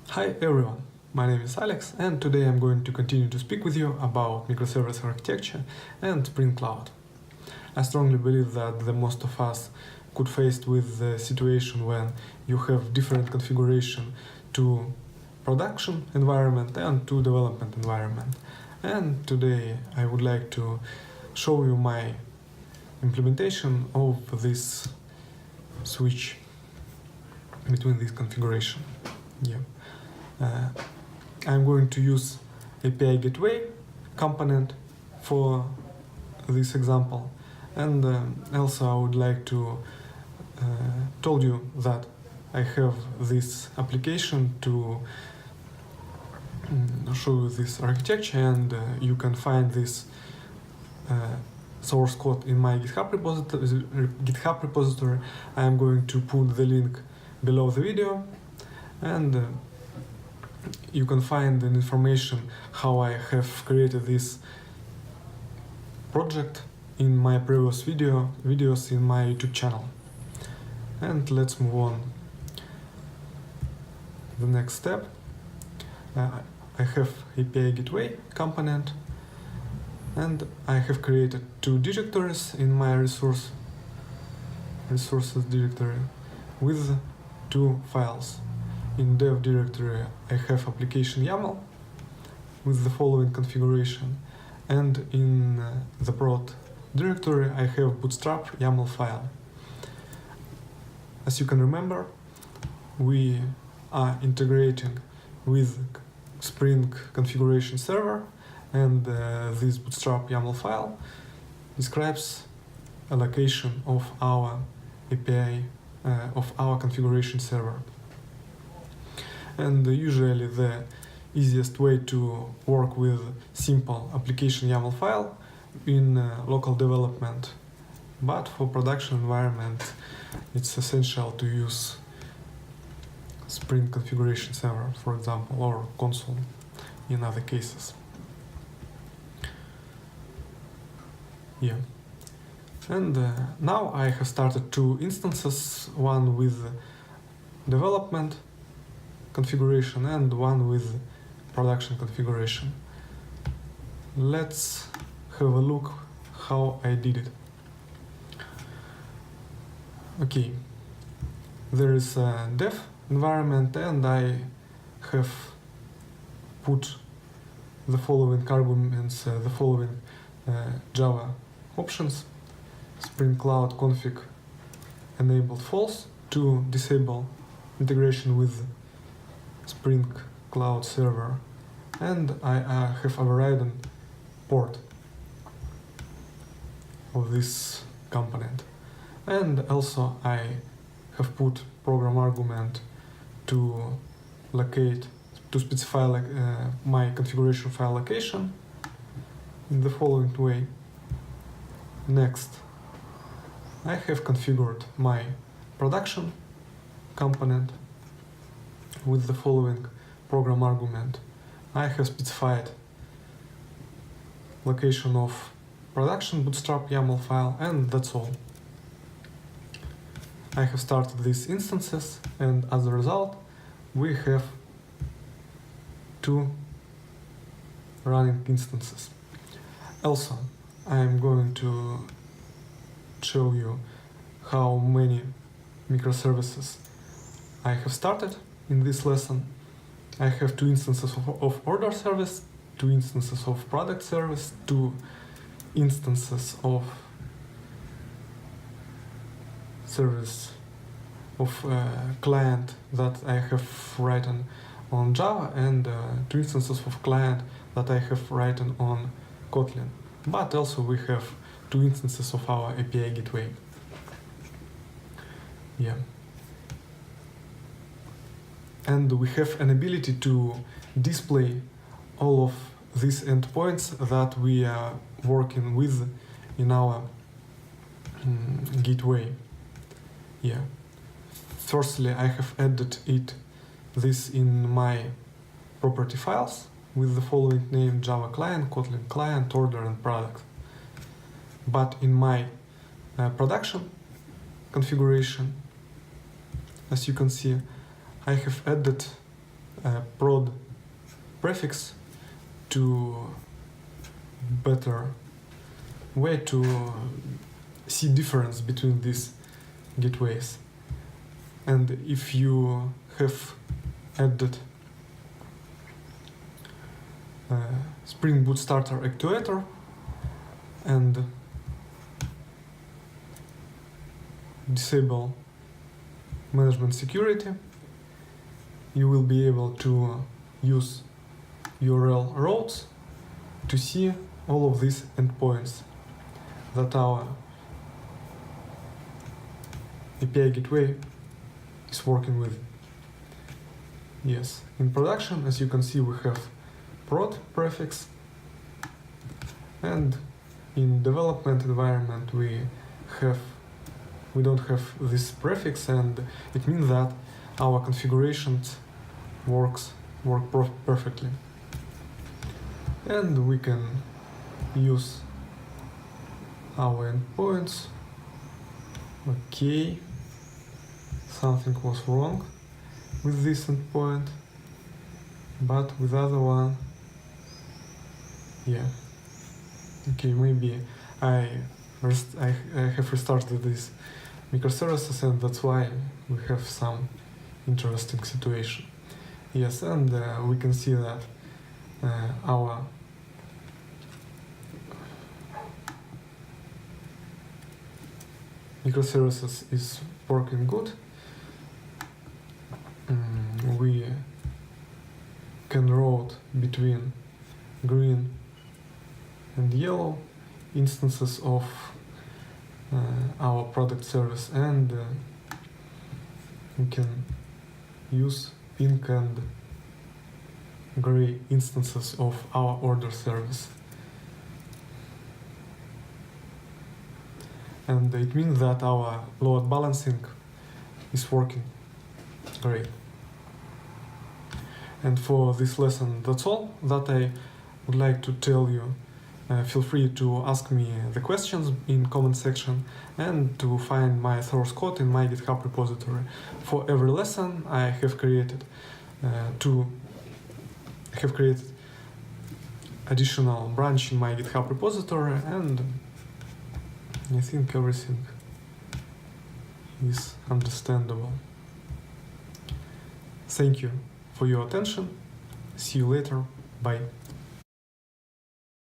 Hi everyone, my name is Alex and today I'm going to continue to speak with you about microservice architecture and Spring Cloud. I strongly believe that the most of us could face with the situation when you have different configuration to production environment and to development environment. And today I would like to show you my implementation of this switch between this configuration. I'm going to use API gateway component for this example, and also I would like to told you that I have this application to show you this architecture, and you can find this source code in my GitHub repository. I am going to put the link below the video, and you can find the information how I have created this project in my previous videos in my YouTube channel. And let's move on. The next step, I have API gateway component, and I have created two directories in my resources directory with two files. In dev directory I have application YAML with the following configuration, and in the prod directory I have bootstrap YAML file. As you can remember, we are integrating with Spring configuration server, and this bootstrap YAML file describes a location of our API of our configuration server. And usually the easiest way to work with simple application YAML file in local development, but for production environment it's essential to use Spring configuration server, for example, or console in other cases. And now I have started two instances, one with development configuration and one with production configuration. Let's have a look how I did it. Okay, there is a dev environment, and I have put the following arguments, the following Java options: Spring Cloud config enabled false to disable integration with Spring Cloud server, and I have overridden port of this component. And also I have put program argument to specify my configuration file location in the following way. Next, I have configured my production component with the following program argument. I have specified location of production bootstrap YAML file, and that's all. I have started these instances, and as a result we have two running instances. Also, I am going to show you how many microservices I have started in this lesson. I have two instances of order service, two instances of product service, two instances of service of client that I have written on Java, and two instances of client that I have written on Kotlin. But also we have two instances of our API gateway. And we have an ability to display all of these endpoints that we are working with in our gateway. Firstly, I have added this in my property files with the following name: Java client, Kotlin client, order, and product. But in my production configuration, as you can see, I have added prod prefix to better way to see difference between these gateways. And if you have added Spring Boot Starter actuator and disable management security, you will be able to use URL routes to see all of these endpoints that our API gateway is working with. Yes, in production, as you can see, we have prod prefix, and in development environment we don't have this prefix, and it means that our configurations work perfectly. And we can use our endpoints. Okay, something was wrong with this endpoint, but with other one, yeah. Okay, maybe I have restarted these microservices, and that's why we have some interesting situation. Yes, and we can see that our microservices is working good. We can route between green and yellow instances of our product service, and we can use pink and gray instances of our order service. And it means that our load balancing is working great. And for this lesson, that's all that I would like to tell you. Feel free to ask me the questions in comment section and to find my source code in my GitHub repository. For every lesson I have created additional branch in my GitHub repository, and I think everything is understandable. Thank you for your attention. See you later. Bye.